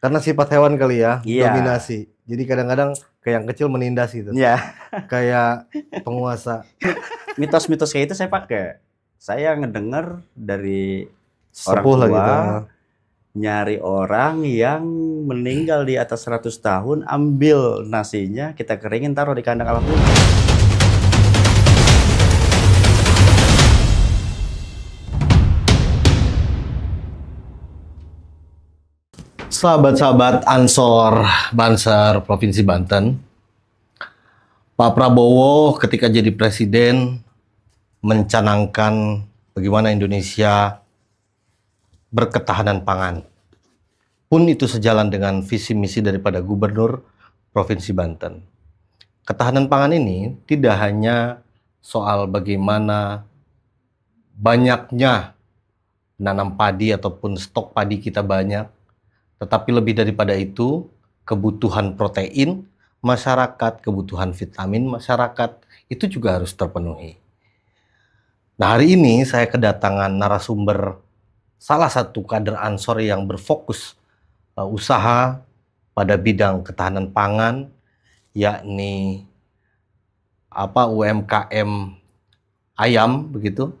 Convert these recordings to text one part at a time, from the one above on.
Karena sifat hewan kali ya, Iya. dominasi. Jadi kadang-kadang kayak yang kecil menindas gitu. Iya. Kayak penguasa. Mitos-mitos kayak itu saya pakai. Saya ngedenger dari orang Sepuh lah tua, gitu. nyari orang yang meninggal di atas 100 tahun, ambil nasinya, kita keringin, taruh di kandang alam rumah. Sahabat-sahabat Ansor Banser Provinsi Banten, Pak Prabowo ketika jadi presiden mencanangkan bagaimana Indonesia berketahanan pangan. Pun itu sejalan dengan visi misi daripada Gubernur Provinsi Banten. Ketahanan pangan ini tidak hanya soal bagaimana banyaknya nanam padi ataupun stok padi kita banyak, tetapi lebih daripada itu, kebutuhan protein masyarakat, kebutuhan vitamin masyarakat, itu juga harus terpenuhi. Nah, hari ini saya kedatangan narasumber salah satu kader Ansor yang berfokus usaha pada bidang ketahanan pangan, yakni UMKM ayam, begitu.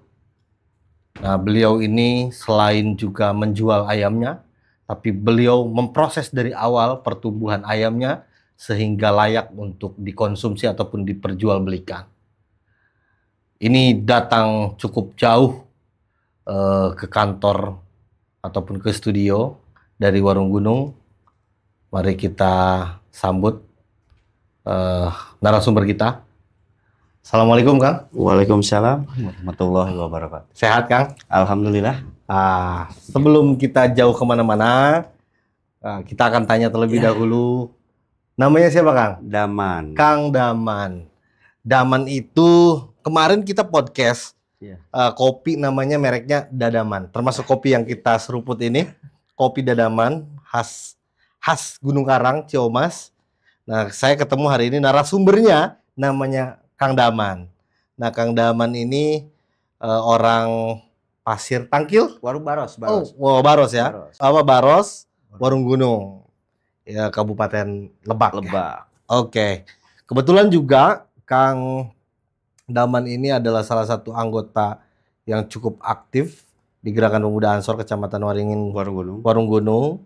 Nah, beliau ini selain juga menjual ayamnya, tapi beliau memproses dari awal pertumbuhan ayamnya sehingga layak untuk dikonsumsi ataupun diperjualbelikan. Ini datang cukup jauh ke kantor ataupun ke studio dari Warung Gunung. Mari kita sambut narasumber kita. Assalamualaikum, Kang. Waalaikumsalam warahmatullahi wabarakatuh. Sehat, Kang? Alhamdulillah. Sebelum kita jauh kemana-mana, kita akan tanya terlebih dahulu. Namanya siapa, Kang? Daman. Kang Daman. Daman itu kemarin kita podcast kopi, namanya mereknya Dadaman. Termasuk kopi yang kita seruput ini, kopi Dadaman khas Gunung Karang, Ciamas. Nah, saya ketemu hari ini narasumbernya namanya Kang Daman. Nah, Kang Daman ini orang Pasir Tangkil, Baros. Baros ya. Baros, Warung Gunung. Ya, Kabupaten Lebak. Ya? Oke. Kebetulan juga Kang Daman ini adalah salah satu anggota yang cukup aktif di Gerakan Pemuda Ansor Kecamatan Waringin, Warung Gunung.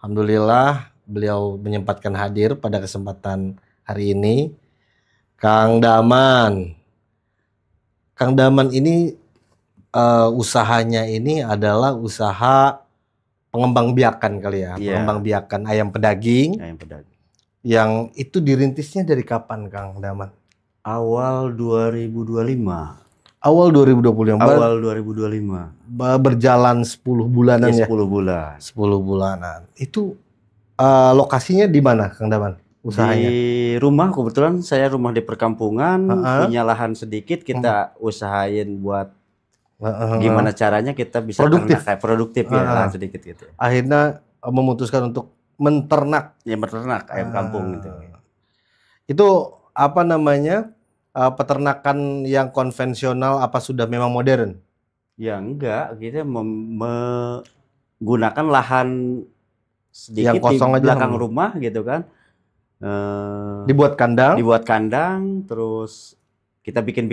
Alhamdulillah beliau menyempatkan hadir pada kesempatan hari ini. Kang Daman ini usahanya ini adalah usaha pengembangbiakan kali ya, pengembangbiakan ayam pedaging. Yang itu dirintisnya dari kapan, Kang Daman? Awal 2025. Awal 2025. Berjalan 10 bulanan ya? 10 bulan. 10 bulanan. Itu lokasinya di mana, Kang Daman? Usahanya? Di rumah, kebetulan saya rumah di perkampungan, punya lahan sedikit, kita usahain buat gimana caranya kita bisa produktif ya, lahan sedikit gitu. Akhirnya memutuskan untuk menternak ayam kampung gitu. Itu apa namanya? Peternakan yang konvensional apa sudah memang modern? Ya enggak, kita menggunakan lahan sedikit yang kosong di belakang rumah gitu kan. Dibuat kandang, terus kita bikin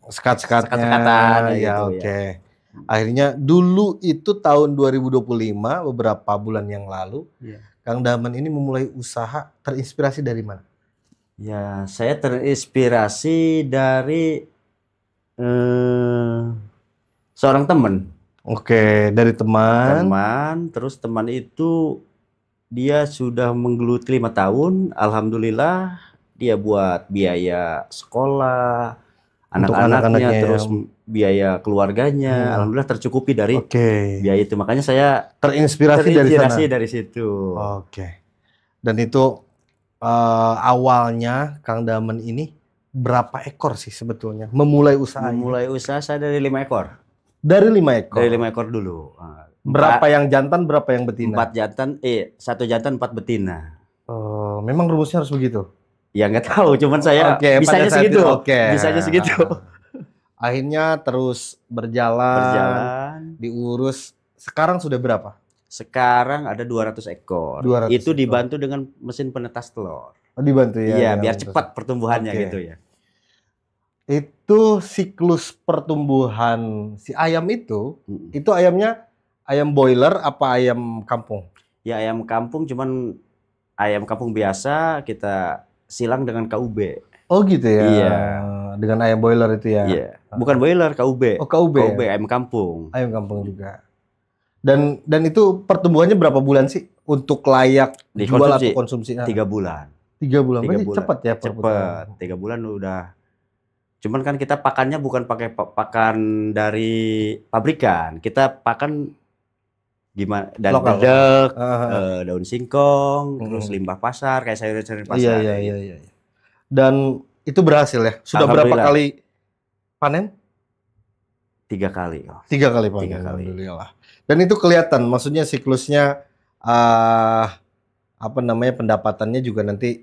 sekat-sekatan ya, oke. Akhirnya dulu itu tahun 2025, beberapa bulan yang lalu, Kang Daman ini memulai usaha, terinspirasi dari mana? Ya, saya terinspirasi dari seorang teman. Oke, dari teman. Terus teman itu dia sudah menggeluti 5 tahun, alhamdulillah dia buat biaya sekolah anak-anaknya, terus biaya keluarganya, alhamdulillah tercukupi dari biaya itu. Makanya saya terinspirasi dari situ. Oke. Dan itu awalnya Kang Daman ini berapa ekor sih sebetulnya memulai usaha? Memulai usaha saya dari 5 ekor. Dari 5 ekor? Dari 5 ekor dulu. Berapa yang jantan, berapa yang betina? 4 jantan, 1 jantan 4 betina. Memang rumusnya harus begitu? Ya nggak tahu, cuman saya bisanya segitu. Bisanya segitu. Akhirnya terus berjalan, diurus. Sekarang sudah berapa? Sekarang ada 200 ekor. 200 Itu ekor. dibantu dengan mesin penetas telur. Oh, dibantu ya. Iya, biar cepat pertumbuhannya gitu ya. Itu siklus pertumbuhan si ayam itu ayamnya ayam boiler apa ayam kampung? Ya ayam kampung, cuman ayam kampung biasa kita silang dengan KUB. Oh gitu ya. Iya. Dengan ayam boiler itu ya. Iya. Bukan boiler, KUB. Oh KUB. KUB ayam kampung. Ayam kampung juga. Dan itu pertumbuhannya berapa bulan sih untuk layak dijual atau konsumsi? 3 bulan. 3 bulan. Berarti cepat ya? Cepat. 3 bulan udah. Cuman kan kita pakannya bukan pakai pakan dari pabrikan. Kita pakan gimana? Dan dedek, daun singkong, terus limbah pasar, kayak sayur-sayur pasar. Iya. Dan itu berhasil ya? Sudah berapa kali panen? 3 kali. 3 kali panen. 3 kali. Alhamdulillah. Dan itu kelihatan, maksudnya siklusnya pendapatannya juga nanti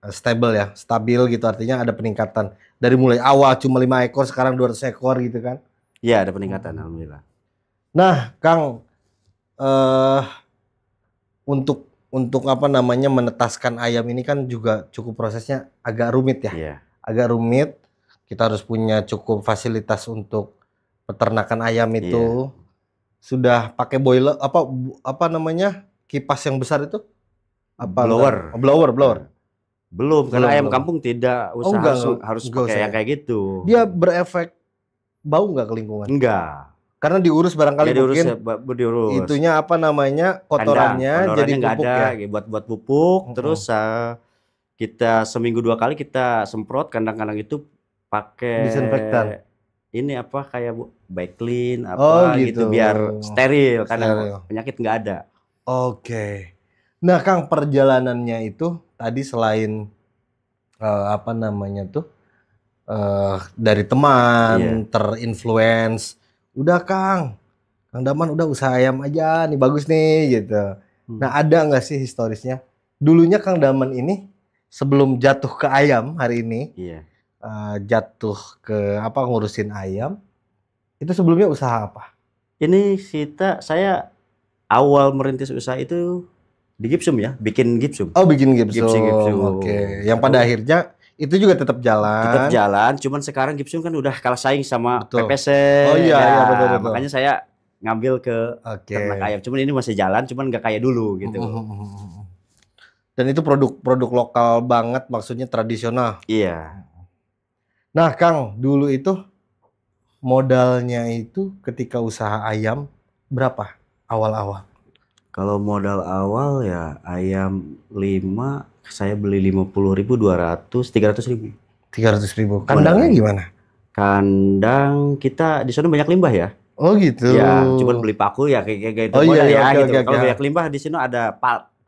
stabil gitu, artinya ada peningkatan dari mulai awal cuma 5 ekor sekarang 200 ekor gitu kan? Iya, ada peningkatan alhamdulillah. Nah, Kang, untuk menetaskan ayam ini kan juga cukup prosesnya agak rumit ya. Iya. Agak rumit. Kita harus punya cukup fasilitas untuk peternakan ayam itu. Iya. Sudah pakai boiler kipas yang besar itu? Blower. Blower. Belum, karena ayam kampung tidak usah harus pakai yang kayak gitu. Dia berefek bau nggak ke lingkungan? Enggak. Karena diurus barangkali diurus, mungkin diurus. Itunya kotorannya jadi pupuk ada, ya. Buat pupuk. Terus kita seminggu 2 kali kita semprot kandang-kandang itu pakai disinfektan. Ini kayak Baclean gitu biar steril karena penyakit nggak ada. Oke. Nah, Kang, perjalanannya itu tadi selain dari teman, terinfluence. Udah Kang Daman udah usaha ayam aja nih, bagus nih gitu. Nah, ada nggak sih historisnya? Dulunya Kang Daman ini sebelum jatuh ke ayam hari ini, jatuh ke ngurusin ayam, itu sebelumnya usaha apa? Ini saya awal merintis usaha itu di gipsum ya, bikin gipsum. Oh, bikin gipsum. Oke. Yang pada akhirnya itu juga tetap jalan. Tetap jalan, cuman sekarang gipsum kan udah kalah saing sama PPC. Oh iya, betul. Makanya saya ngambil ke ternak ayam. Cuman ini masih jalan, cuman nggak kayak dulu gitu. Dan itu produk lokal banget, maksudnya tradisional. Iya. Nah, Kang, dulu itu modalnya itu ketika usaha ayam berapa awal-awal? Kalau modal awal ya ayam 5, saya beli 50.000, 200, 300.000. 300.000. Kandangnya gimana? Kandang kita di sana banyak limbah ya. Oh gitu. Ya, cuman beli paku ya kayak gitu. Oh iya, gitu. Kalau banyak limbah di sini ada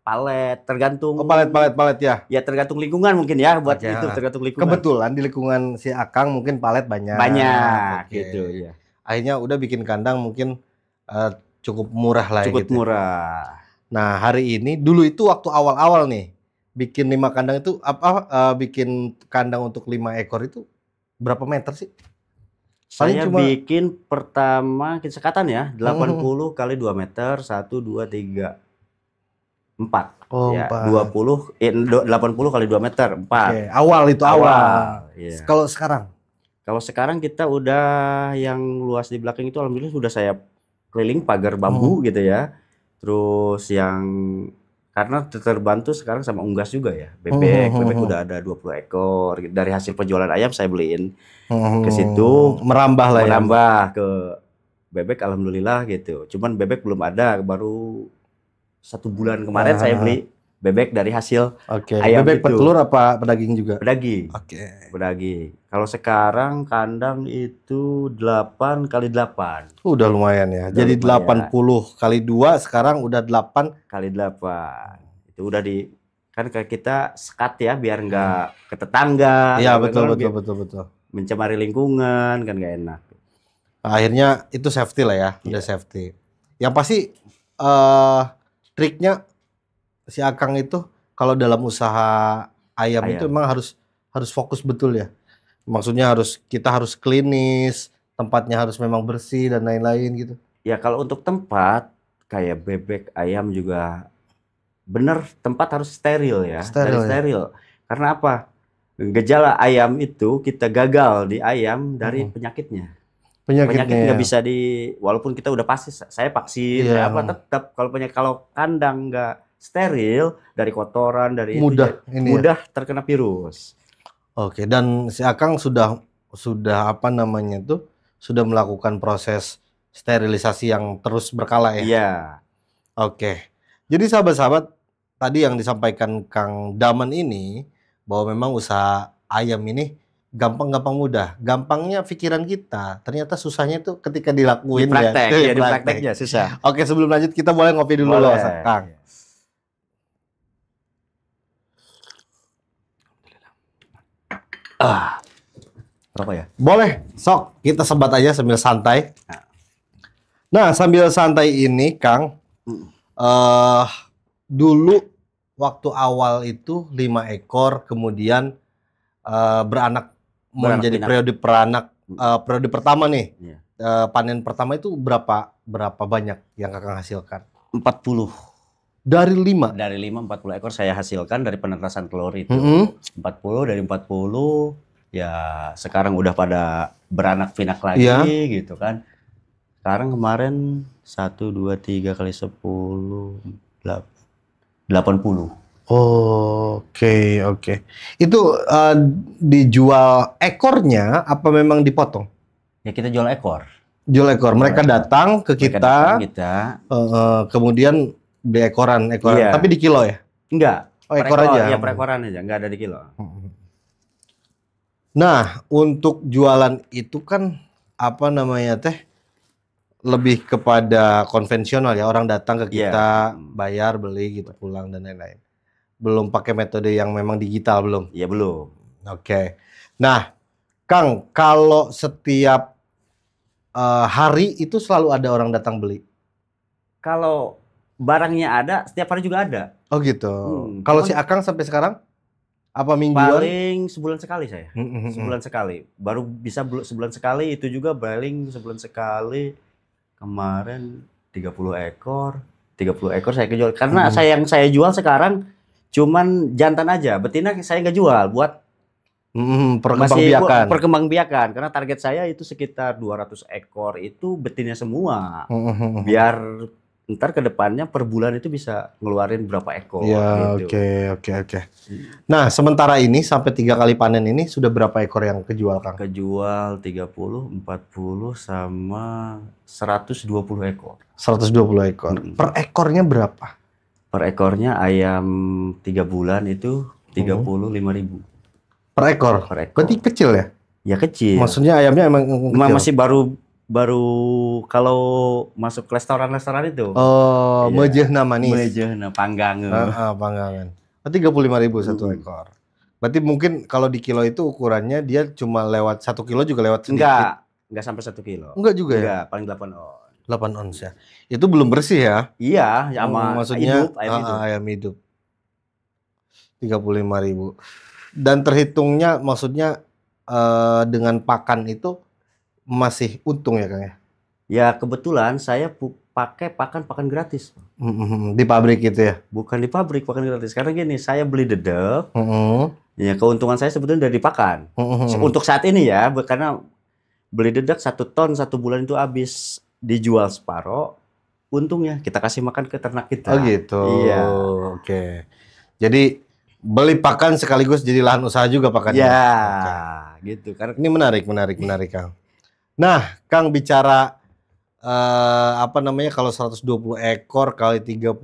palet, tergantung. Oh, palet ya. Ya tergantung lingkungan mungkin ya buat itu tergantung lingkungan. Kebetulan di lingkungan si Akang mungkin palet banyak. Gitu ya. Akhirnya udah bikin kandang mungkin cukup murah lah ya. Cukup murah. Nah, hari ini dulu itu waktu awal-awal nih bikin 5 kandang itu bikin kandang untuk 5 ekor itu berapa meter sih? Saya bikin pertama sekatan ya, 80 kali 2 meter, 1 2 3 4. Oh, ya, 80 kali 2 meter, 4. Okay. Awal. Yeah. Kalau sekarang kita udah yang luas di belakang itu alhamdulillah sudah saya keliling pagar bambu gitu ya. Terus yang karena terbantu sekarang sama unggas juga ya. Bebek udah ada 20 ekor. Dari hasil penjualan ayam saya beliin ke situ. Merambah ke bebek alhamdulillah gitu. Cuman bebek belum ada, baru 1 bulan kemarin saya beli bebek dari hasil ayam. Bebek petelur apa pedaging juga? Pedaging. Pedaging. Kalau sekarang kandang itu 8 kali 8. Udah lumayan ya. Jadi 80 kali 2 sekarang udah 8 kali 8. Itu udah kan kita sekat ya biar nggak ke tetangga. Iya, betul. Mencemari lingkungan kan nggak enak. Akhirnya itu safety lah ya, udah safety. Yang pasti triknya si Akang itu kalau dalam usaha ayam itu memang harus fokus betul ya. Maksudnya kita harus klinis, tempatnya harus memang bersih dan lain-lain gitu. Ya kalau untuk tempat kayak bebek, ayam juga bener tempat harus steril ya, Steril, steril. Karena apa? Gejala ayam itu kita gagal di ayam dari penyakitnya. Penyakit nggak bisa walaupun kita udah pasti saya vaksin, saya apa tetap kalau kandang nggak steril dari kotoran dari mudah terkena virus. Oke, dan si Akang sudah apa namanya tuh sudah melakukan proses sterilisasi yang terus berkala ya. Iya. Oke. Jadi sahabat-sahabat, tadi yang disampaikan Kang Daman ini bahwa memang usaha ayam ini gampang-gampang mudah. Gampangnya pikiran kita, ternyata susahnya itu ketika dilakuin di prakteknya susah. Oke, sebelum lanjut kita boleh ngopi dulu loh, Kang. Apa ya? Boleh, sok kita sebat aja sambil santai. Nah, sambil santai ini, Kang, dulu waktu awal itu 5 ekor, kemudian beranak menjadi periode pertama nih. Panen pertama itu berapa banyak yang Kakang hasilkan? 40. Dari 5? Dari 5, 40 ekor saya hasilkan dari penetasan telur itu. 40, dari 40 ya sekarang udah pada beranak pinak lagi gitu kan. Sekarang kemarin 1, 2, 3 kali 10, 80. Oke. Itu dijual ekornya apa memang dipotong? Ya kita jual ekor. Jual ekor. Mereka datang ke kita. Kemudian beli ekoran. Iya. Tapi di kilo ya? Enggak. Ekor aja. Iya, per ekoran aja, enggak ada di kilo. Nah, untuk jualan itu kan apa namanya teh? Lebih kepada konvensional ya, orang datang ke kita, bayar, beli gitu, pulang dan lain-lain. Belum pakai metode yang memang digital belum? Iya, belum. Oke. Nah, Kang, kalau setiap hari itu selalu ada orang datang beli? Kalau barangnya ada, setiap hari juga ada. Oh gitu. Kalau si Akang sampai sekarang apa mingguan? Paling sebulan sekali saya. Sebulan sekali. Baru bisa sebulan sekali, itu juga paling sebulan sekali. Kemarin 30 ekor. 30 ekor saya jual. Karena yang saya jual sekarang cuman jantan aja. Betina saya nggak jual buat perkembangbiakan. Karena target saya itu sekitar 200 ekor itu betina semua. Biar ntar ke depannya per bulan itu bisa ngeluarin berapa ekor. Ya, gitu. Oke. Nah, sementara ini sampai 3 kali panen ini sudah berapa ekor yang kejual, Kang? Kejual 30, 40 sama 120 ekor. 120 ekor. Per ekornya berapa? Per ekornya ayam 3 bulan itu 35.000. Per ekor? Berarti kecil ya? Ya kecil. Maksudnya ayamnya emang kecil? Masih baru kalau masuk ke restoran itu. Oh, mejehna manis. Mejehna panggangan. Panggangan. 35.000 satu ekor. Berarti mungkin kalau di kilo itu ukurannya dia cuma lewat 1 kilo juga lewat sedikit. Enggak sampai 1 kilo. Enggak juga ya? Enggak, paling 8 ons. 8 ons ya. Itu belum bersih ya? Iya, sama maksudnya ayam hidup. 35.000. Dan terhitungnya maksudnya dengan pakan itu masih untung ya, Kang ya? Ya kebetulan saya pakai pakan gratis. Di pabrik itu ya? Bukan di pabrik, pakan gratis. Karena gini, saya beli dedek. Ya keuntungan saya sebetulnya dari pakan. Untuk saat ini ya, karena beli dedek 1 ton 1 bulan itu habis, dijual separoh. Untungnya kita kasih makan ke ternak kita. Oh gitu. Iya. Oke. Jadi beli pakan sekaligus jadi lahan usaha juga pakannya. Ya, gitu. Karena ini menarik Kang. Nah, Kang bicara apa namanya kalau 120 ekor kali 35.000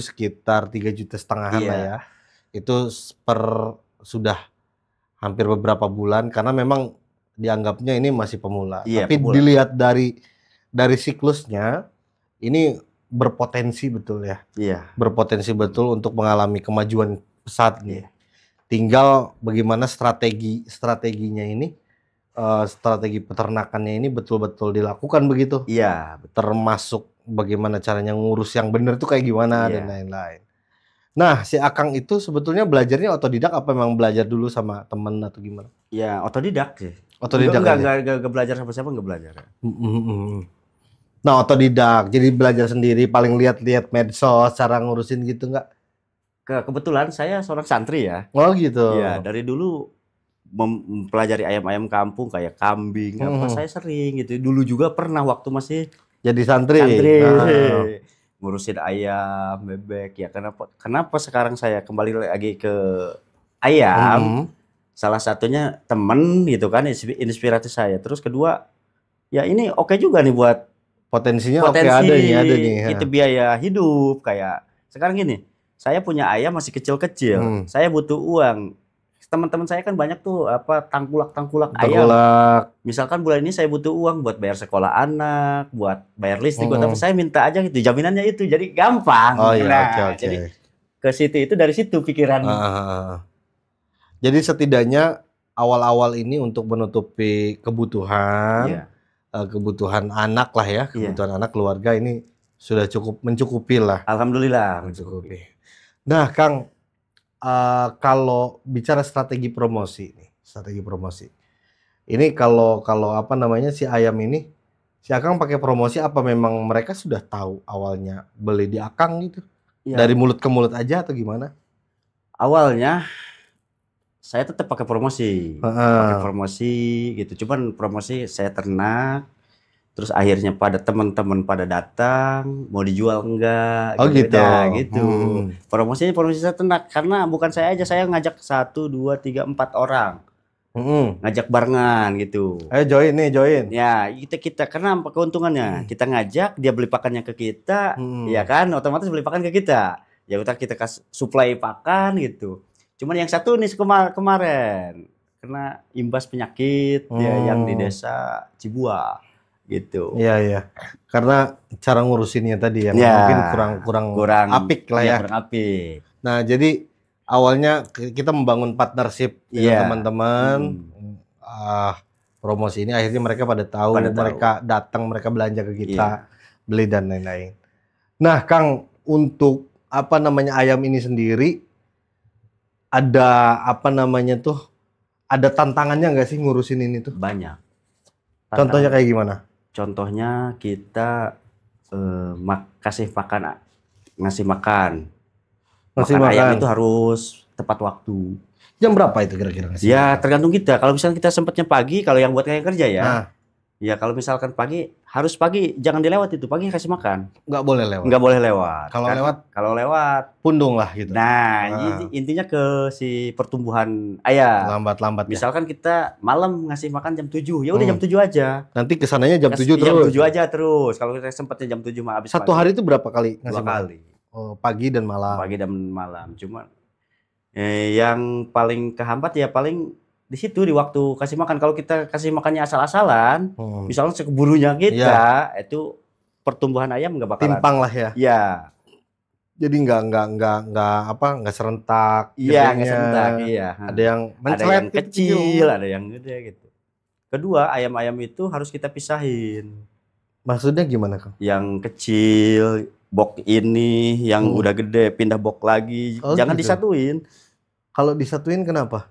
sekitar 3,5 juta lah ya. Itu sudah hampir beberapa bulan karena memang dianggapnya ini masih pemula. Tapi dilihat dari siklusnya ini berpotensi betul ya. Iya. Berpotensi betul untuk mengalami kemajuan pesat nih. Tinggal bagaimana strateginya ini. Strategi peternakannya ini betul-betul dilakukan begitu. Iya. Termasuk bagaimana caranya ngurus yang benar itu kayak gimana dan lain-lain. Nah, si Akang itu sebetulnya belajarnya otodidak apa memang belajar dulu sama temen atau gimana? Ya, otodidak sih. Otodidak enggak belajar sama siapa, enggak belajar. Nah, otodidak. Jadi belajar sendiri, paling lihat-lihat medsos, cara ngurusin gitu nggak? Kebetulan saya seorang santri ya. Oh gitu. Iya, dari dulu mempelajari ayam-ayam kampung kayak kambing apa saya sering gitu. Dulu juga pernah waktu masih jadi santri. Ngurusin ayam, bebek ya. Kenapa sekarang saya kembali lagi ke ayam? Salah satunya temen gitu kan, inspirasi saya. Terus kedua, ya ini oke juga nih buat potensinya oke, ada nih. Itu biaya hidup kayak sekarang gini. Saya punya ayam masih kecil-kecil. Saya butuh uang. Teman-teman saya kan banyak tuh apa tangkulak ayam. Misalkan bulan ini saya butuh uang buat bayar sekolah anak, buat bayar listrik, tapi saya minta aja gitu. Jaminannya itu jadi gampang. Oh iya, oke. Jadi ke situ itu dari situ pikiran. Jadi setidaknya awal-awal ini untuk menutupi kebutuhan, kebutuhan anak lah ya, kebutuhan anak keluarga ini sudah cukup mencukupi lah. Alhamdulillah mencukupi. Nah, Kang, kalau bicara strategi promosi ini kalau apa namanya si ayam ini, si Akang pakai promosi apa memang mereka sudah tahu awalnya beli di Akang gitu? Dari mulut ke mulut aja atau gimana? Awalnya saya tetap pakai promosi gitu. Cuman promosi saya ternak. Terus akhirnya teman-teman pada datang, mau dijual enggak? Oh gitu. Promosi saya ternak karena bukan saya aja, saya ngajak 1, 2, 3, 4 orang, ngajak barengan gitu. Ayo join. Ya kita karena keuntungannya kita ngajak, dia beli pakannya ke kita, ya kan, otomatis beli pakan ke kita. Ya kita kasih supply pakan gitu. Cuman yang satu nih kemarin kena imbas penyakit ya yang di desa Cibuah. Gitu. Iya. Karena cara ngurusinnya tadi yang mungkin kurang apik lah ya. Kurang apik. Nah, jadi awalnya kita membangun partnership dengan teman-teman. Promosi ini akhirnya mereka pada tahu, mereka datang, mereka belanja ke kita, beli dan lain-lain. Nah, Kang, untuk apa namanya ayam ini sendiri ada apa namanya tuh? Ada tantangannya nggak sih ngurusin ini tuh? Banyak. Contohnya kayak gimana? Contohnya kita ngasih makan. Ayam itu harus tepat waktu. Jam berapa itu kira-kira? Ya tergantung kita. Kalau misalnya kita sempatnya pagi, kalau yang buat kayak kerja ya. Ya kalau misalkan pagi, harus pagi, jangan dilewat itu. Pagi kasih makan. Nggak boleh lewat. Kalau lewat pundung lah gitu. Nah, intinya ke si pertumbuhan ayam. Lambat. Misalkan kita malam ngasih makan jam 7, ya udah jam 7 aja. Nanti kesananya jam 7 terus. Jam 7 aja terus. Kalau kita sempatnya jam 7 mah habis. Satu hari itu berapa kali ngasih 2 kali. Oh, pagi dan malam. Cuma yang paling kehambat ya paling di situ di waktu kasih makan. Kalau kita kasih makannya asal-asalan, misalnya sekeburunya kita, itu pertumbuhan ayam nggak bakalan timpang lah ya. Iya. Jadi nggak serentak. Iya, nggak serentak. Iya. Ada yang kecil, ada yang gede gitu. Kedua, ayam-ayam itu harus kita pisahin. Maksudnya gimana, Kang? Yang kecil, box ini, yang udah gede pindah box lagi. Jangan disatuin. Kalau disatuin kenapa?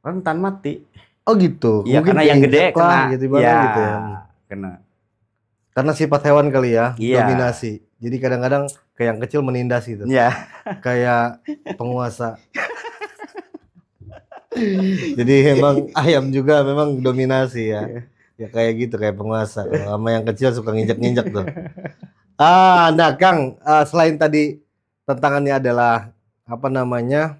Rentan mati. Oh gitu. Iya, karena yang gede kena gitu ya. Kena. Karena sifat hewan kali ya, dominasi. Jadi kadang-kadang kayak yang kecil menindas gitu. Iya. Kayak penguasa. Jadi memang ayam juga memang dominasi ya. Ya kayak gitu, kayak penguasa. Sama yang kecil suka nginjek-nginjek tuh. Nah Kang, selain tadi tantangannya adalah apa namanya?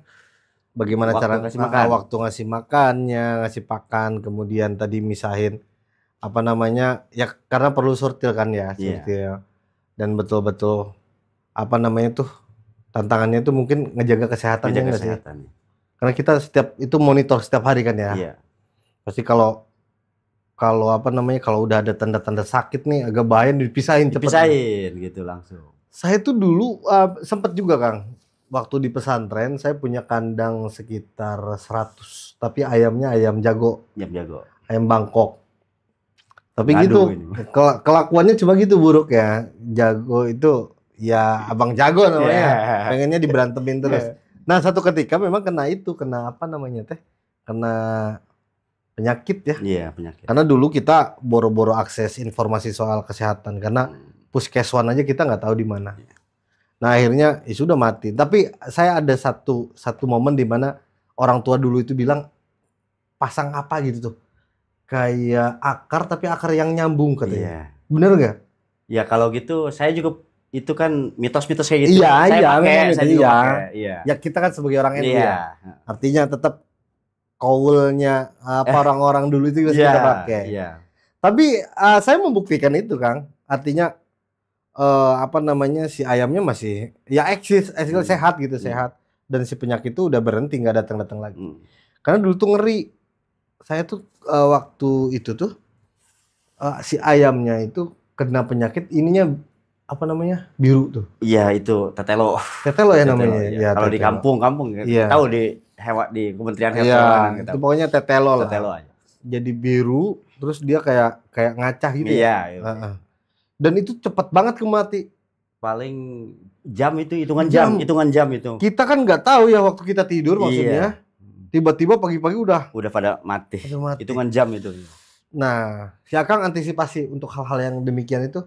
Bagaimana cara waktu ngasih makannya, ngasih pakan, kemudian tadi misahin apa namanya ya karena perlu sortir kan ya, sortir dan betul-betul apa namanya tuh tantangannya tuh mungkin ngejaga kesehatannya nggak sih? Karena kita itu monitor setiap hari kan ya. Iya. Pasti kalau apa namanya kalau udah ada tanda-tanda sakit nih agak bahaya dipisahin gitu langsung. Saya tuh dulu sempat juga Kang. Waktu di pesantren saya punya kandang sekitar 100, tapi ayamnya ayam jago. Ayam Bangkok. Tapi gitu, kelakuannya cuma gitu buruk ya. Jago itu ya abang jago namanya. Pengennya diberantemin terus. Nah, satu ketika memang kena apa namanya teh? Kena penyakit ya. Iya, penyakit. Karena dulu kita boro-boro akses informasi soal kesehatan karena puskeswan aja kita nggak tahu di mana. Nah akhirnya ya sudah mati. Tapi saya ada satu momen di mana orang tua dulu itu bilang pasang apa gitu tuh, kayak akar tapi akar yang nyambung katanya. Bener nggak? Ya kalau gitu saya juga itu kan mitos-mitos kayak gitu. Iya, saya pakai, saya juga iya. pakai. Iya. Ya kita kan sebagai orang NU Iya. ya. Artinya tetap kaulnya orang-orang dulu itu bisa kita pakai. Iya. Tapi saya membuktikan itu, Kang. Artinya apa namanya, si ayamnya masih ya eksis sehat gitu, sehat. Dan si penyakit itu udah berhenti, nggak datang-datang lagi. Karena dulu tuh ngeri. Saya tuh waktu itu tuh si ayamnya itu kena penyakit ininya apa namanya, biru tuh. Iya itu tetelo. Tetelo ya namanya. Ya, kalau di kampung iya. Tahu di Kementerian Hewan. Iya, itu pokoknya tetelo lah. Tetelo aja. Jadi biru, terus dia kayak ngacah gitu. Iya. Ya. Dan itu cepet banget mati. Paling jam itu hitungan jam itu. Kita kan nggak tahu ya waktu kita tidur maksudnya. Tiba-tiba pagi-pagi udah pada mati. Hitungan jam itu. Nah, si Akang antisipasi untuk hal-hal yang demikian itu?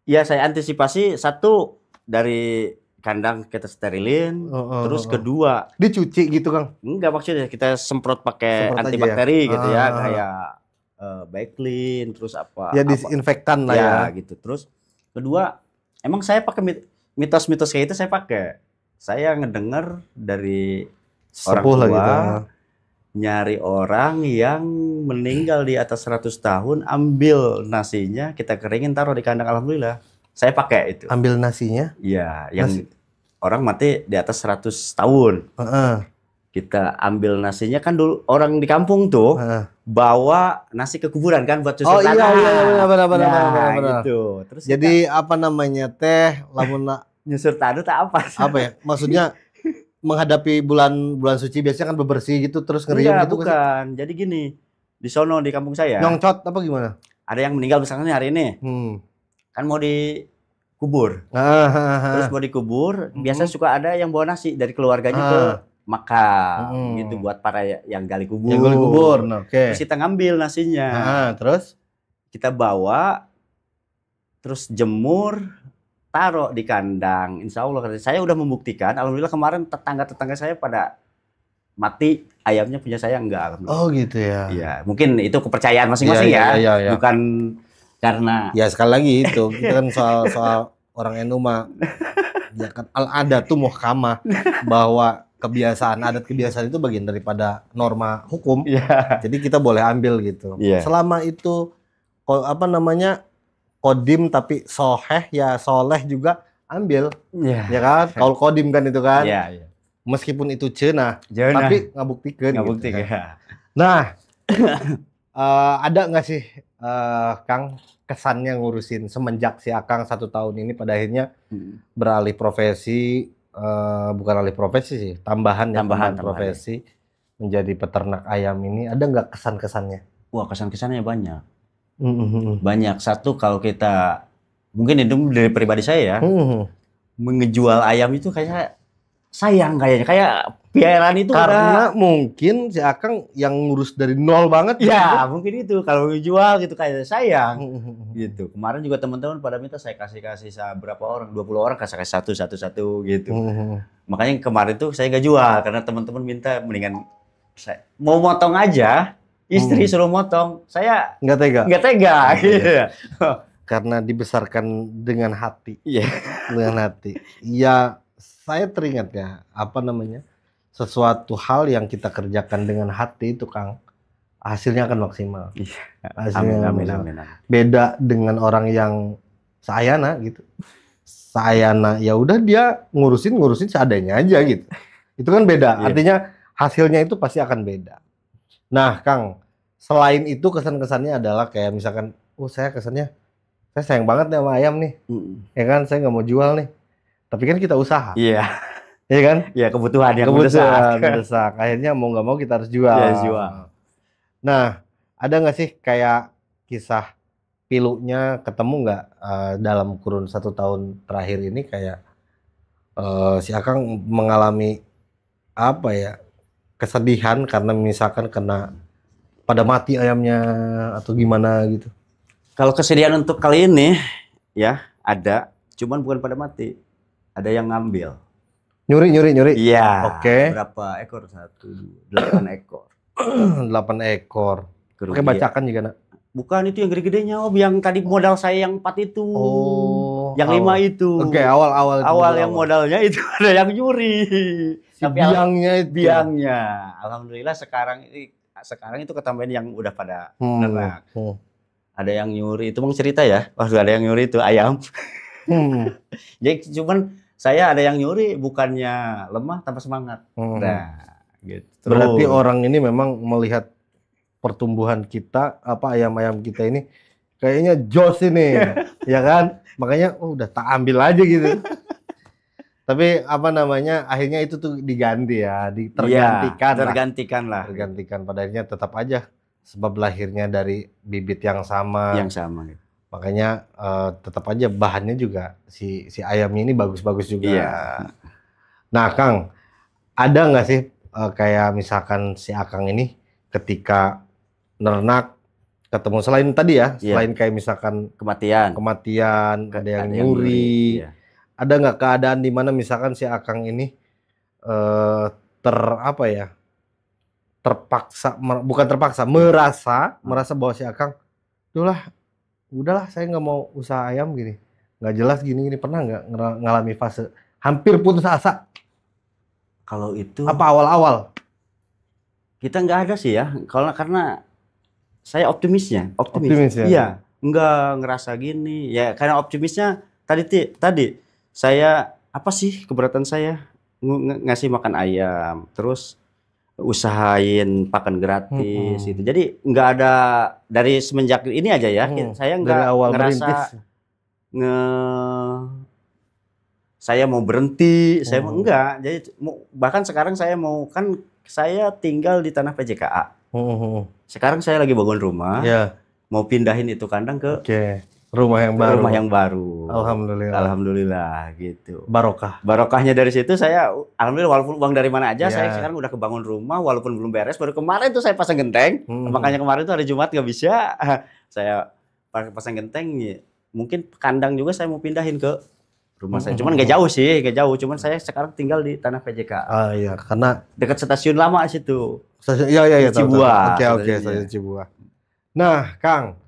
Ya saya antisipasi, satu dari kandang kita sterilin, terus kedua dicuci gitu, Kang? Enggak, maksudnya kita semprot pakai antibakteri gitu ya, kayak Backlin, terus apa? Ya disinfektan lah ya. Gitu. Terus kedua, emang saya pakai mitos-mitos kayak itu saya pakai. Saya ngedenger dari orang tua gitu. Nyari orang yang meninggal di atas 100 tahun, ambil nasinya, kita keringin, taruh di kandang. Alhamdulillah saya pakai itu. Ambil nasinya? Iya, yang orang mati di atas 100 tahun. Kita ambil nasinya, kan dulu orang di kampung tuh bawa nasi ke kuburan kan buat susur tanah. Iya, benar. Gitu. Terus jadi apa namanya teh, lamun nyusur tanah tak apa? Apa ya? Maksudnya menghadapi bulan suci biasanya kan bebersih gitu terus ngeriung gitu. Bukan. Jadi gini, di sono di kampung saya. Nyongcot apa gimana? Ada yang meninggal misalnya hari ini. Kan mau dikubur. Terus mau dikubur, biasa suka ada yang bawa nasi dari keluarganya ke makam gitu buat para yang gali kubur. Yang gali kubur. Terus kita ngambil nasinya. Terus kita bawa, terus jemur, taruh di kandang. Insya Allah saya udah membuktikan. Alhamdulillah kemarin tetangga saya pada mati, ayamnya punya saya enggak. Oh gitu ya. Iya, mungkin itu kepercayaan masing-masing ya. Bukan karena ya sekali lagi itu kita kan soal orang NU mah ya kan al-adatu muhkamah, bahwa adat kebiasaan itu bagian daripada norma hukum. Jadi kita boleh ambil gitu. Selama itu apa namanya kodim tapi soheh ya soleh juga ambil, ya kan? Kalau kodim kan itu kan, meskipun itu cenah, tapi ngabuktikan. Gitu kan. Nah, ada nggak sih Kang kesannya ngurusin semenjak si Akang 1 tahun ini pada akhirnya beralih profesi, bukan alih profesi sih, tambahan profesi menjadi peternak ayam ini, ada nggak kesan-kesannya? Wah, kesan-kesannya banyak. Banyak. Satu, kalau kita mungkin itu dari pribadi saya ya, mengejual ayam itu kayak sayang, kayak piaraan itu karena mungkin si Akang yang ngurus dari nol banget ya gitu. Mungkin itu kalau menjual gitu kayak sayang gitu. Kemarin juga teman-teman pada minta saya kasih berapa orang, 20 orang kasih satu gitu. Makanya kemarin tuh saya nggak jual karena teman-teman minta, mendingan saya mau motong aja. Istri suruh motong, saya nggak tega. Karena dibesarkan dengan hati. Dengan hati. Ya, saya teringat ya, apa namanya, sesuatu hal yang kita kerjakan dengan hati itu, Kang, hasilnya akan maksimal. Amin. Beda dengan orang yang sayana gitu. Sayana ya udah dia ngurusin seadanya aja gitu. Itu kan beda. Artinya hasilnya itu pasti akan beda. Nah, Kang, selain itu kesan-kesannya adalah kayak misalkan, saya kesannya, saya sayang banget nih sama ayam nih. Ya kan, saya nggak mau jual nih. Tapi kan kita usaha. Iya kan? Iya, kebutuhan mendesak. Akhirnya mau nggak mau kita harus jual. Nah, ada nggak sih kayak kisah pilunya ketemu nggak dalam kurun 1 tahun terakhir ini, kayak si Akang mengalami apa ya, kesedihan karena misalkan kena pada mati ayamnya atau gimana gitu? Kalau kesediaan untuk kali ini ya ada, cuman bukan pada mati. Ada yang ngambil. Nyuri. Iya. Oke. Berapa ekor? 8 ekor. 8 ekor. Pakai bacakan juga, nak? Bukan, itu yang gede-gedenya, Om. Yang tadi modal saya yang 4 itu. Oh. Yang 5 itu. Oke, awal. Awal yang modalnya itu ada yang nyuri. Tapi biangnya itu. Biangnya. Alhamdulillah sekarang itu ketambahan yang udah pada nerak. Ada yang nyuri, itu mau cerita ya. Wah, ada yang nyuri itu ayam. Jadi cuman saya ada yang nyuri, bukannya lemah tanpa semangat. Nah, gitu. Berarti orang ini memang melihat pertumbuhan kita, ayam-ayam kita ini kayaknya jos ini, ya kan? Makanya udah tak ambil aja gitu. Tapi akhirnya itu tuh diganti ya, tergantikan lah. Tergantikan, pada akhirnya tetap aja sebab lahirnya dari bibit yang sama. Gitu. Makanya tetap aja bahannya juga si ayamnya ini bagus-bagus juga. Iya. Nah, Kang, ada nggak sih kayak misalkan si Akang ini ketika nernak ketemu selain tadi ya, selain kayak misalkan kematian, ada yang nyuri. Ada nggak keadaan di mana misalkan si Akang ini merasa bahwa si Akang, udahlah saya nggak mau usaha ayam gini, nggak jelas gini, pernah nggak ngalami fase hampir putus asa? Kalau itu apa awal-awal? Kita nggak ada sih ya, karena saya optimis ya. Iya, nggak ngerasa gini ya, karena optimisnya tadi saya apa sih keberatan saya ngasih makan ayam, terus usahain pakan gratis gitu. Jadi nggak ada dari semenjak ini aja ya, saya nggak ngerasa saya mau berhenti, saya mau enggak. Jadi bahkan sekarang saya saya tinggal di tanah PJKA. Sekarang saya lagi bangun rumah, mau pindahin itu kandang ke rumah yang baru. Alhamdulillah gitu. Barokahnya dari situ saya alhamdulillah, walaupun uang dari mana aja, saya sekarang udah kebangun rumah walaupun belum beres. Baru kemarin tuh saya pasang genteng. Makanya kemarin tuh hari Jumat nggak bisa. Saya pasang genteng. Mungkin kandang juga saya mau pindahin ke rumah saya. Cuman nggak jauh. Cuman saya sekarang tinggal di tanah PJK. Iya, karena dekat stasiun lama situ. Iya, Cibuah. Oke, stasiun Cibuah. Nah, Kang,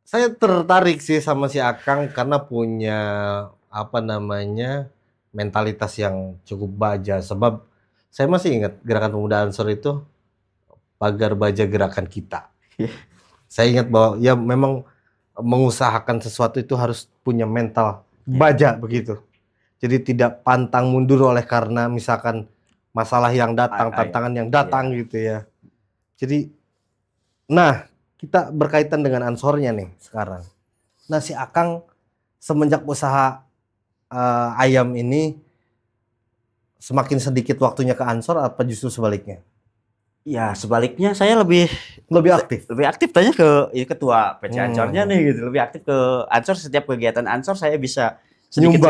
saya tertarik sih sama si Akang karena punya mentalitas yang cukup baja. Sebab saya masih ingat Gerakan Pemuda Ansor itu pagar baja gerakan kita. Saya ingat bahwa ya memang mengusahakan sesuatu itu harus punya mental baja begitu. Jadi tidak pantang mundur oleh karena misalkan masalah yang datang, tantangan yang datang gitu ya. Jadi, nah, kita berkaitan dengan Ansornya nih sekarang. Nah, si Akang semenjak usaha ayam ini semakin sedikit waktunya ke Ansor apa justru sebaliknya? Ya, sebaliknya saya lebih aktif. Lebih aktif tanya ke ketua PC Ansornya nih gitu. Lebih aktif ke Ansor, setiap kegiatan Ansor saya bisa sedikit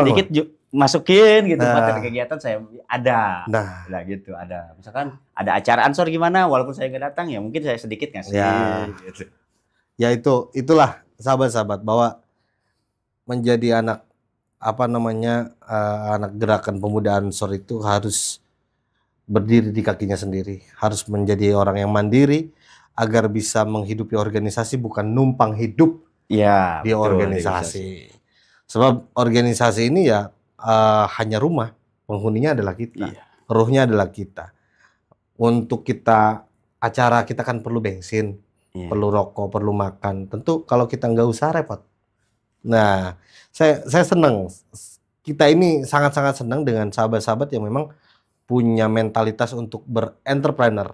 masukin gitu, materi kegiatan saya ada. Nah gitu, ada. Misalkan ada acara Ansor gimana, walaupun saya nggak datang ya mungkin saya sedikit ngasih. Gitu. Ya itulah sahabat-sahabat, bahwa menjadi anak anak Gerakan Pemuda Ansor itu harus berdiri di kakinya sendiri, harus menjadi orang yang mandiri agar bisa menghidupi organisasi, bukan numpang hidup di organisasi. Sebab organisasi ini ya hanya rumah, penghuninya adalah kita, ruhnya adalah kita. Untuk acara kita kan perlu bensin, perlu rokok, perlu makan. Tentu kalau kita nggak usah repot. Nah, saya senang. Kita ini sangat-sangat senang dengan sahabat-sahabat yang memang punya mentalitas untuk berentrepreneur.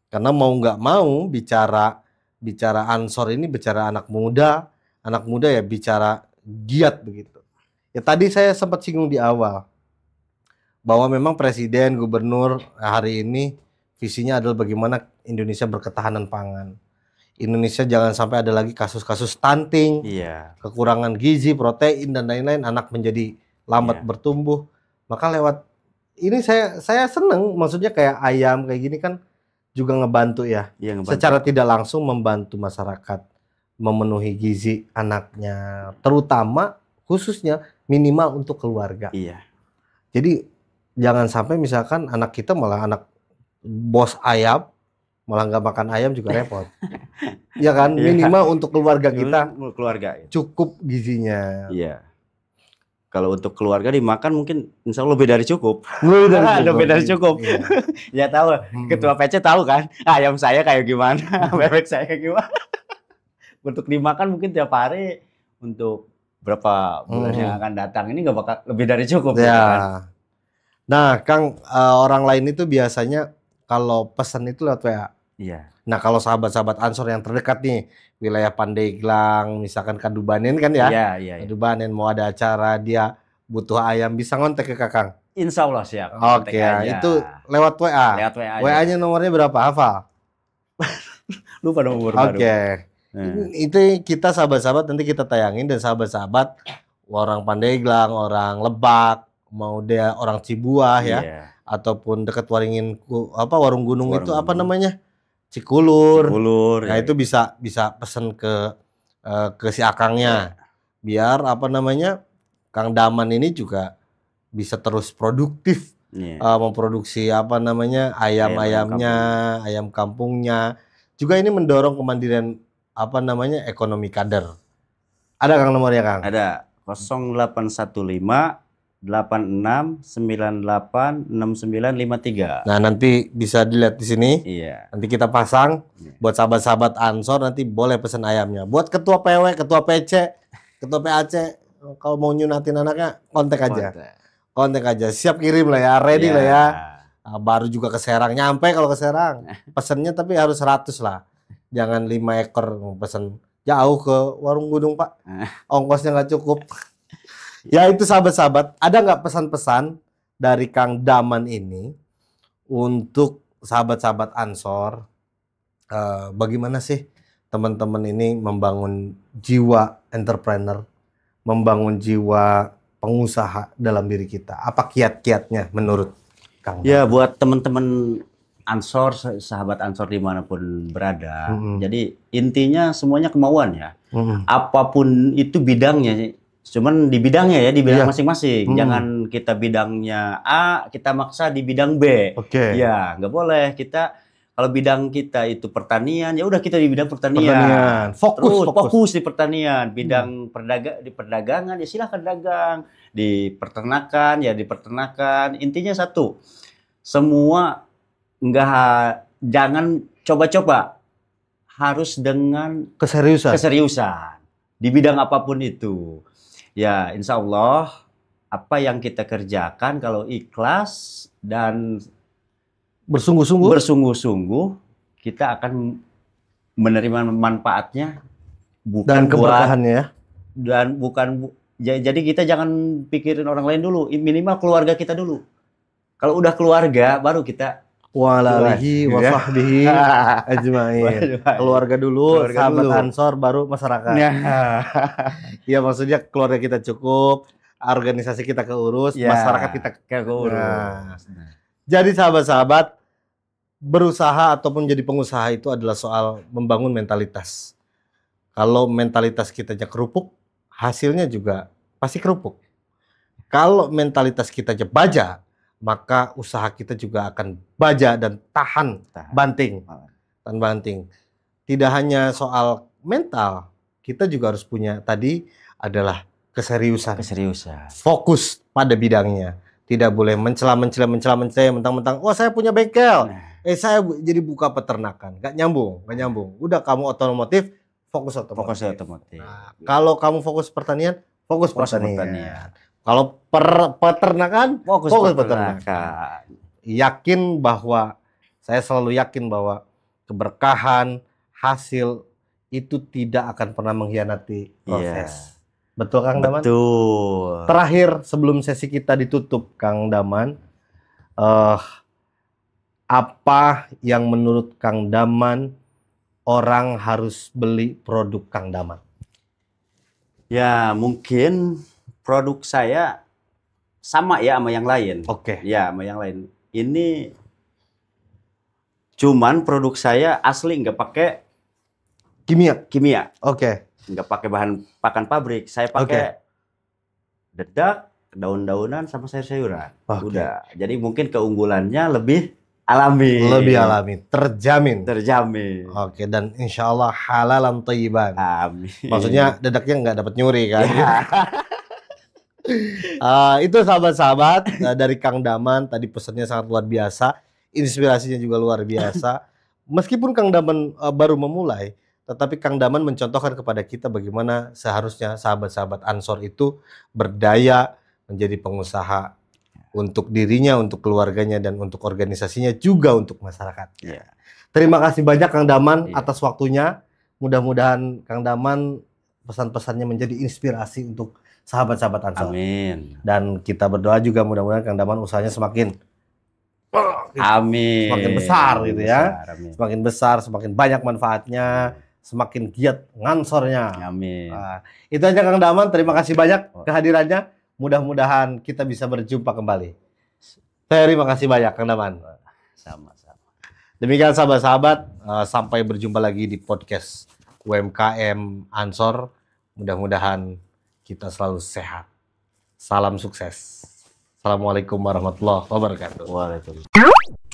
Karena mau nggak mau bicara Ansor ini bicara anak muda ya bicara giat begitu. Ya tadi saya sempat singgung di awal bahwa memang presiden, gubernur hari ini visinya adalah bagaimana Indonesia berketahanan pangan. Indonesia jangan sampai ada lagi kasus-kasus stunting, kekurangan gizi, protein dan lain-lain, anak menjadi lambat bertumbuh. Maka lewat ini saya seneng, maksudnya kayak ayam kayak gini kan juga ngebantu ya. Iya, ngebantu. Secara tidak langsung membantu masyarakat memenuhi gizi anaknya, terutama khususnya minimal untuk keluarga. Iya. Jadi jangan sampai misalkan anak kita malah anak bos ayam, malah nggak makan ayam juga repot. Ya kan, minimal untuk keluarga kita cukup gizinya. Iya. Kalau untuk keluarga dimakan mungkin insya Allah lebih dari cukup. Lebih dari cukup. Iya. Ya tahu, ketua PC tahu kan, ayam saya kayak gimana, bebek saya kayak gimana. Untuk dimakan mungkin tiap hari untuk berapa bulan yang akan datang ini nggak bakal lebih dari cukup. Ya. Kan? Nah, Kang, orang lain itu biasanya kalau pesan itu lewat WA. Iya. Nah, kalau sahabat-sahabat Ansor yang terdekat nih, wilayah Pandeglang, misalkan Kadubanen kan ya? Iya. Kadubanen mau ada acara, dia butuh ayam, bisa ngontek ke Kakang? Insya Allah siap. Oke, itu lewat WA. Lewat WA. WA-nya nomornya berapa? Hafal? Lupa nomor. Oke. Itu kita sahabat-sahabat nanti kita tayangin, dan sahabat-sahabat orang Pandeglang, orang Lebak, mau dia orang Cibuah ya, ataupun dekat Waringin Warung Gunung itu apa namanya? Cikulur. Nah, itu bisa pesan ke si Akangnya. Biar Kang Daman ini juga bisa terus produktif memproduksi ayam-ayamnya, ayam kampungnya. Juga ini mendorong kemandirian ekonomi kader. Ada Kang nomornya, Kang? Ada 0815 86986953. Nah, nanti bisa dilihat di sini. Iya. Nanti kita pasang buat sahabat-sahabat Ansor, nanti boleh pesan ayamnya. Buat ketua PW, ketua PC, ketua PAC, kalau mau nyunatin anaknya kontak aja. Kontak aja. Siap kirim lah ya, ready lah ya. Nah, baru juga ke Serang, nyampe kalau ke Serang. Pesennya tapi harus 100 lah. Jangan 5 ekor pesen jauh ke Warung Gunung, Pak. Ongkosnya nggak cukup. Ya itu sahabat-sahabat, ada nggak pesan-pesan dari Kang Daman ini untuk sahabat-sahabat Ansor? Bagaimana sih teman-teman ini membangun jiwa entrepreneur, membangun jiwa pengusaha dalam diri kita? Apa kiat-kiatnya menurut Kang Daman? Ya, buat teman-teman Ansor, sahabat Ansor dimanapun berada. Jadi intinya semuanya kemauan ya. Apapun itu bidangnya, cuman di bidangnya ya, di bidang masing-masing. Jangan kita bidangnya A, kita maksa di bidang B. Ya, nggak boleh. Kita kalau bidang kita itu pertanian, ya udah kita di bidang pertanian. Fokus di pertanian. Bidang di perdagangan, ya silahkan dagang. Di peternakan, ya di peternakan. Intinya satu, semua jangan coba-coba, harus dengan keseriusan di bidang apapun itu. Ya, insya Allah apa yang kita kerjakan kalau ikhlas dan bersungguh-sungguh, kita akan menerima manfaatnya, dan keberkahannya. Dan jadi kita jangan pikirin orang lain dulu, minimal keluarga kita dulu. Kalau udah keluarga, baru kita walalihi wa sahbihi ajmain. Keluarga dulu, sahabat Ansor, baru masyarakat. Ya, maksudnya keluarga kita cukup, organisasi kita keurus, masyarakat kita keurus. Jadi sahabat-sahabat, berusaha ataupun jadi pengusaha itu adalah soal membangun mentalitas. Kalau mentalitas kita aja kerupuk, hasilnya juga pasti kerupuk. Kalau mentalitas kita aja baja, maka usaha kita juga akan baja dan tahan banting. Tidak hanya soal mental, kita juga harus punya tadi adalah keseriusan. Fokus pada bidangnya. Tidak boleh mencela mentang-mentang, oh saya punya bengkel, saya jadi buka peternakan. Nggak nyambung. Udah kamu otomotif, fokus otomotif. Nah, kalau kamu fokus pertanian, fokus pertanian. Kalau peternakan, fokus peternakan. Saya selalu yakin bahwa keberkahan, hasil itu tidak akan pernah mengkhianati proses. Betul, Kang Daman? Betul. Terakhir, sebelum sesi kita ditutup, Kang Daman, apa yang menurut Kang Daman orang harus beli produk Kang Daman? Ya, mungkin produk saya sama ya sama yang lain. Oke. Ya, sama yang lain. Ini Cuman produk saya asli nggak pakai kimia. Oke. Nggak pakai bahan pakan pabrik. Saya pakai dedak, daun-daunan sama sayur-sayuran. Udah. Jadi mungkin keunggulannya lebih alami. Terjamin. Oke, dan insya Allah halalan thayyiban. Amin. Maksudnya dedaknya nggak dapat nyuri kan? Ya. Itu sahabat-sahabat dari Kang Daman, tadi pesannya sangat luar biasa, inspirasinya juga luar biasa. Meskipun Kang Daman baru memulai, tetapi Kang Daman mencontohkan kepada kita bagaimana seharusnya sahabat-sahabat Ansor itu berdaya menjadi pengusaha untuk dirinya, untuk keluarganya, dan untuk organisasinya, juga untuk masyarakat. Ya. Terima kasih banyak Kang Daman atas waktunya. Mudah-mudahan Kang Daman pesan-pesannya menjadi inspirasi untuk sahabat-sahabat Ansor. Amin. Dan kita berdoa juga mudah-mudahan Kang Daman usahanya semakin semakin besar gitu ya. Amin. Semakin besar, semakin banyak manfaatnya, semakin giat ngansornya. Amin. Itu aja Kang Daman, terima kasih banyak kehadirannya. Mudah-mudahan kita bisa berjumpa kembali. Terima kasih banyak Kang Daman. Sama-sama. Demikian sahabat-sahabat, sampai berjumpa lagi di podcast UMKM Ansor. Mudah-mudahan kita selalu sehat. Salam sukses. Assalamualaikum warahmatullahi wabarakatuh. Waalaikumsalam.